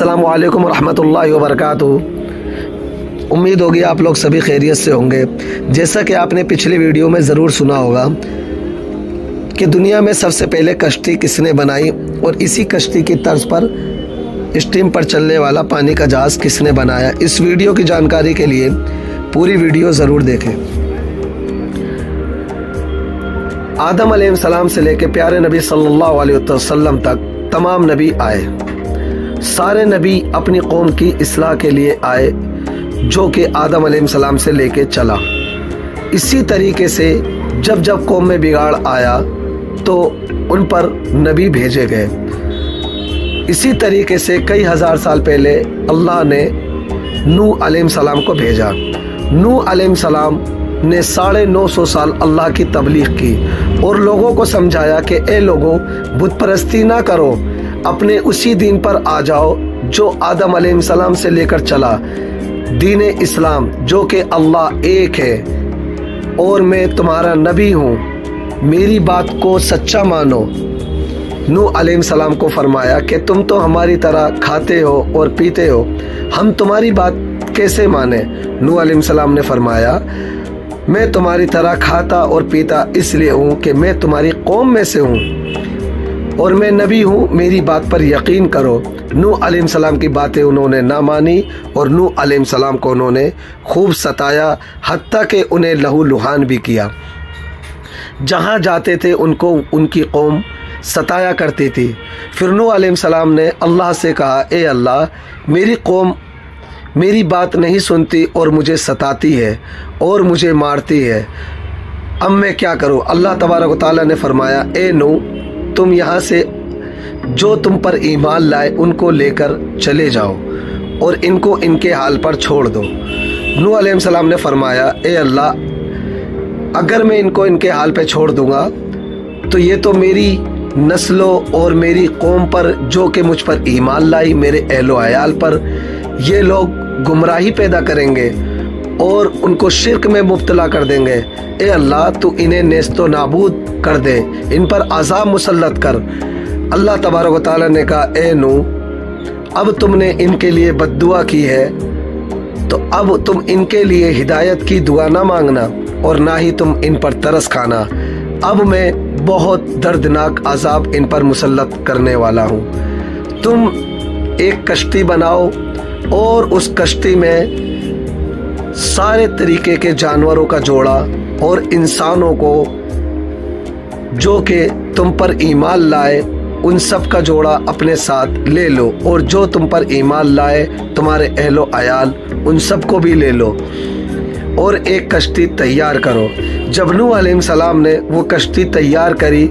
अस्सलामु अलैकुम रहमतुल्लाहि व बरकातुहू। उम्मीद होगी आप लोग सभी खैरियत से होंगे। जैसा कि आपने पिछले वीडियो में ज़रूर सुना होगा कि दुनिया में सबसे पहले कश्ती किसने बनाई और इसी कश्ती की तर्ज पर स्टीम पर चलने वाला पानी का जहाज़ किसने बनाया। इस वीडियो की जानकारी के लिए पूरी वीडियो ज़रूर देखें। आदम अलैहिस्सलाम से लेकर प्यारे नबी सल्लल्लाहु अलैहि वसल्लम तक तमाम नबी आए। सारे नबी अपनी कौम की इस्लाह के लिए आए, जो कि आदम अलैहिस्सलाम से लेके चला। इसी तरीके से जब जब कौम में बिगाड़ आया तो उन पर नबी भेजे गए। इसी तरीके से कई हज़ार साल पहले अल्लाह ने नूह अलैहिस्सलाम को भेजा। नूह अलैहिस्सलाम ने 950 साल अल्लाह की तबलीग की और लोगों को समझाया कि ए लोगों, बुत परस्ती ना करो, अपने उसी दीन पर आ जाओ जो आदम अलैहिस्सलाम से लेकर चला, दीन इस्लाम, जो कि अल्लाह एक है और मैं तुम्हारा नबी हूँ, मेरी बात को सच्चा मानो। नूह अलैहिस्सलाम को फरमाया कि तुम तो हमारी तरह खाते हो और पीते हो, हम तुम्हारी बात कैसे माने। नूह अलैहिस्सलाम ने फरमाया, मैं तुम्हारी तरह खाता और पीता इसलिए हूँ कि मैं तुम्हारी कौम में से हूँ और मैं नबी हूँ, मेरी बात पर यकीन करो। नूह अलैहिस्सलाम की बातें उन्होंने ना मानी और नूह अलैहिस्सलाम को उन्होंने खूब सताया, हत्ता कि उन्हें लहूलुहान भी किया। जहाँ जाते थे उनको उनकी कौम सताया करती थी। फिर नूह अलैहिस्सलाम ने अल्लाह से कहा, ए अल्लाह, मेरी कौम मेरी बात नहीं सुनती और मुझे सताती है और मुझे मारती है, अब मैं क्या करूं। अल्लाह तबारक व तआला ने फरमाया, ए नूह, तुम यहाँ से जो तुम पर ईमान लाए उनको लेकर चले जाओ और इनको इनके हाल पर छोड़ दो। नूह अलैहिस्सलाम ने फरमाया, ए अल्लाह, अगर मैं इनको इनके हाल पे छोड़ दूंगा तो ये तो मेरी नस्लों और मेरी कौम पर, जो कि मुझ पर ईमान लाई, मेरे अहलो अयाल पर, ये लोग गुमराही पैदा करेंगे और उनको शिर्क में मुब्तला कर देंगे। ए अल्लाह, तू इन्हें नेस्तो नाबूद कर दे, इन पर अज़ाब मुसल्लत कर। अल्लाह तबारक व तआला ने कहा, ए नूह, अब तुमने इनके लिए बद्दुआ की है तो अब तुम इनके लिए हिदायत की दुआ ना मांगना और ना ही तुम इन पर तरस खाना। अब मैं बहुत दर्दनाक अज़ाब इन पर मुसल्लत करने वाला हूँ। तुम एक कश्ती बनाओ और उस कश्ती में सारे तरीके के जानवरों का जोड़ा और इंसानों को, जो कि तुम पर ईमान लाए, उन सब का जोड़ा अपने साथ ले लो और जो तुम पर ईमान लाए तुम्हारे अहलो अयाल, उन सब को भी ले लो और एक कश्ती तैयार करो। जब नूह अलैहिस्सलाम ने वो कश्ती तैयार करी